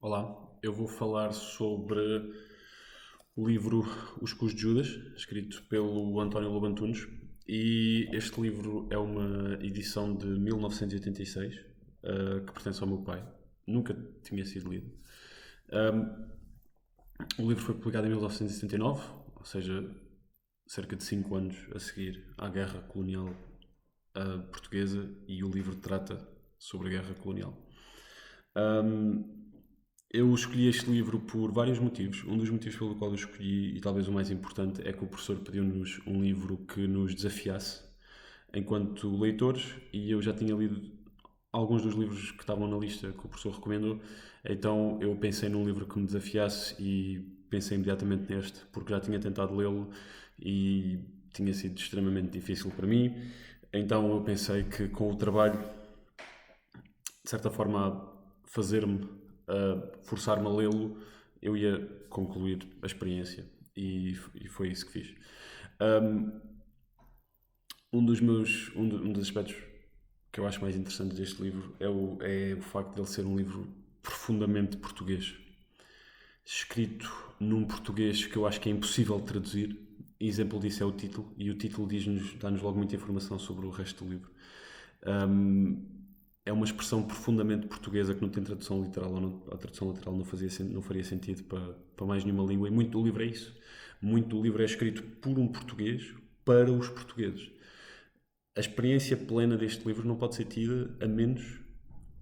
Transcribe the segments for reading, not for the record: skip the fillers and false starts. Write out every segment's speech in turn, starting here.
Olá, eu vou falar sobre o livro Os Cus de Judas, escrito pelo António Lobo Antunes, e este livro é uma edição de 1986, que pertence ao meu pai. Nunca tinha sido lido. O livro foi publicado em 1979, ou seja, cerca de 5 anos a seguir à Guerra Colonial Portuguesa, e o livro trata sobre a Guerra Colonial. Eu escolhi este livro por vários motivos. Um dos motivos pelo qual eu escolhi, e talvez o mais importante, é que o professor pediu-nos um livro que nos desafiasse enquanto leitores, e eu já tinha lido alguns dos livros que estavam na lista que o professor recomendou, então eu pensei num livro que me desafiasse e pensei imediatamente neste, porque já tinha tentado lê-lo e tinha sido extremamente difícil para mim. Então eu pensei que com o trabalho, de certa forma, a fazer-me, a forçar-me a lê-lo, eu ia concluir a experiência. E foi isso que fiz. Um dos aspectos que eu acho mais interessantes deste livro é o facto de ele ser um livro profundamente português, escrito num português que eu acho que é impossível de traduzir. Exemplo disso é o título, e o título dá-nos logo muita informação sobre o resto do livro. É uma expressão profundamente portuguesa que não tem tradução literal, ou não, a tradução literal não faria sentido para mais nenhuma língua, e muito do livro é isso. Muito do livro é escrito por um português para os portugueses. A experiência plena deste livro não pode ser tida a menos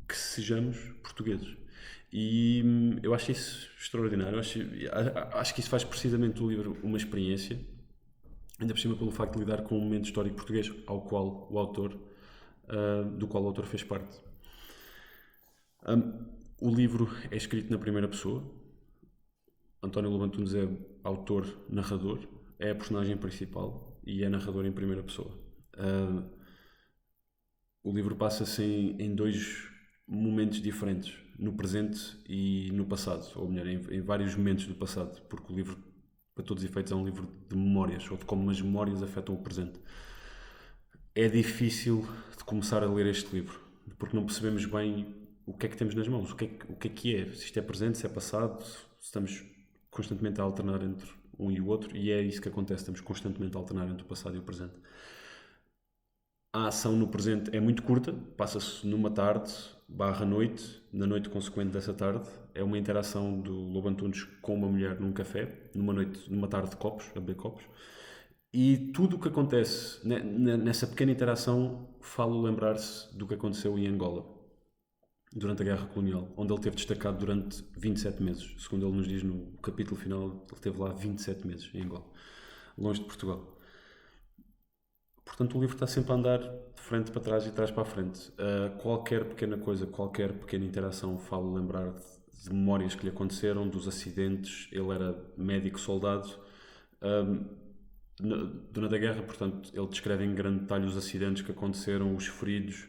que sejamos portugueses. E eu acho isso extraordinário. Acho que isso faz precisamente do livro uma experiência, ainda por cima pelo facto de lidar com um momento histórico português do qual o autor fez parte. O livro é escrito na primeira pessoa. António Lobo Antunes é autor-narrador, é a personagem principal e é narrador em primeira pessoa. O livro passa-se em dois momentos diferentes, no presente e no passado, ou melhor, em vários momentos do passado, porque o livro, para todos os efeitos, é um livro de memórias, ou de como as memórias afetam o presente. É difícil de começar a ler este livro, porque não percebemos bem o que é que temos nas mãos, o que é, se isto é presente, se é passado, se estamos constantemente a alternar entre um e o outro, e é isso que acontece, estamos constantemente a alternar entre o passado e o presente. A ação no presente é muito curta, passa-se numa tarde barra noite, na noite consequente dessa tarde. É uma interação do Lobo Antunes com uma mulher num café, numa tarde de copos, a beber copos. E tudo o que acontece nessa pequena interação fala lembrar-se do que aconteceu em Angola, durante a Guerra Colonial, onde ele teve destacado durante 27 meses. Segundo ele nos diz no capítulo final, ele esteve lá 27 meses em Angola, longe de Portugal. Portanto, o livro está sempre a andar de frente para trás e de trás para a frente. Qualquer pequena coisa, qualquer pequena interação fala lembrar de memórias que lhe aconteceram, dos acidentes. Ele era médico-soldado durante a guerra, portanto, ele descreve em grande detalhe os acidentes que aconteceram, os feridos.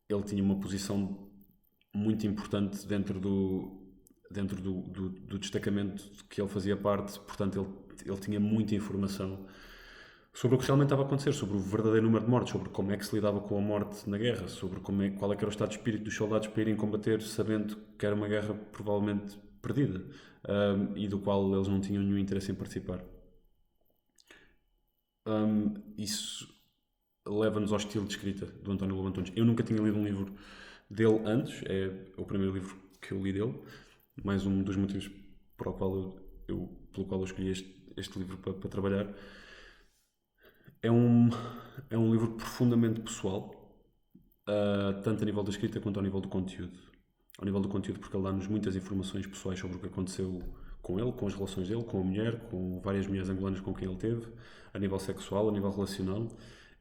Ele tinha uma posição muito importante dentro do destacamento de que ele fazia parte, portanto, ele tinha muita informação sobre o que realmente estava a acontecer, sobre o verdadeiro número de mortes, sobre como é que se lidava com a morte na guerra, sobre qual é que era o estado de espírito dos soldados para irem combater, sabendo que era uma guerra provavelmente perdida, e do qual eles não tinham nenhum interesse em participar. Isso leva-nos ao estilo de escrita do António Lobo Antunes. Eu nunca tinha lido um livro dele antes, é o primeiro livro que eu li dele, mais um dos motivos pelo qual eu escolhi este livro para trabalhar. É um livro profundamente pessoal, tanto a nível da escrita quanto ao nível do conteúdo. Ao nível do conteúdo, porque ele dá-nos muitas informações pessoais sobre o que aconteceu com ele, com as relações dele, com a mulher, com várias mulheres angolanas com quem ele teve, a nível sexual, a nível relacional.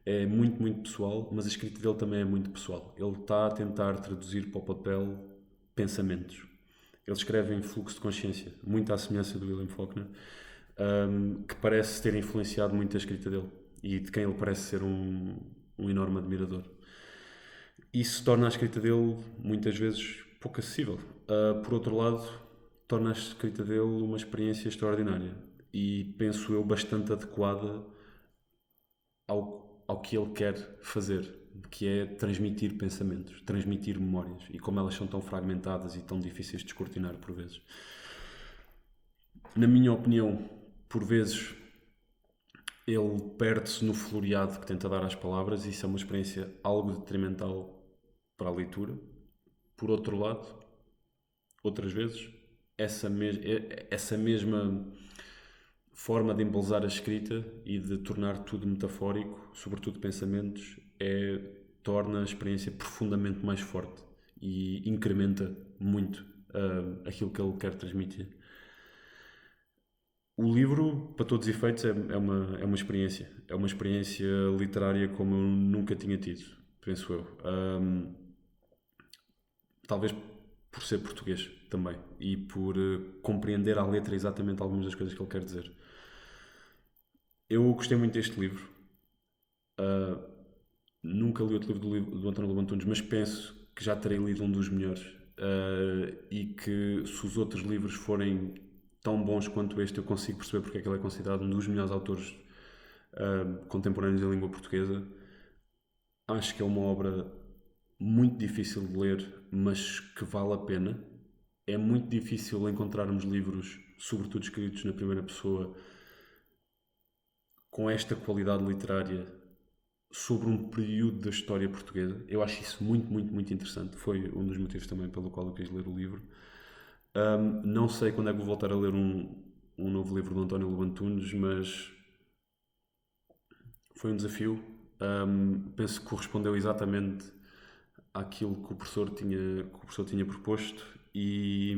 É muito, muito pessoal, mas a escrita dele também é muito pessoal. Ele está a tentar traduzir para o papel pensamentos. Ele escreve em fluxo de consciência, muito à semelhança do William Faulkner, que parece ter influenciado muito a escrita dele e de quem ele parece ser um enorme admirador. Isso torna a escrita dele, muitas vezes, pouco acessível. Por outro lado, torna a escrita dele uma experiência extraordinária e, penso eu, bastante adequada ao que ele quer fazer. que é transmitir pensamentos, transmitir memórias e como elas são tão fragmentadas e tão difíceis de descortinar por vezes. Na minha opinião, por vezes ele perde-se no floreado que tenta dar às palavras e isso é uma experiência algo detrimental para a leitura. Por outro lado, outras vezes, essa mesma forma de embelezar a escrita e de tornar tudo metafórico, sobretudo pensamentos, torna a experiência profundamente mais forte e incrementa muito aquilo que ele quer transmitir. O livro, para todos os efeitos, é uma experiência. É uma experiência literária como eu nunca tinha tido, penso eu. Talvez por ser português também e por compreender à letra exatamente algumas das coisas que ele quer dizer. Eu gostei muito deste livro. Nunca li outro livro do António Lobo Antunes, mas penso que já terei lido um dos melhores. E que se os outros livros forem tão bons quanto este, eu consigo perceber porque é que ele é considerado um dos melhores autores contemporâneos da língua portuguesa. Acho que é uma obra muito difícil de ler, mas que vale a pena. É muito difícil encontrarmos livros, sobretudo escritos na primeira pessoa, com esta qualidade literária sobre um período da história portuguesa. Eu acho isso muito, muito, muito interessante. Foi um dos motivos também pelo qual eu quis ler o livro. Não sei quando é que vou voltar a ler um novo livro do António Lobo Antunes, mas foi um desafio. Penso que correspondeu exatamente àquilo que o professor tinha proposto e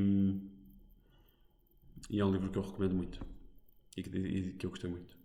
é um livro que eu recomendo muito e que eu gostei muito.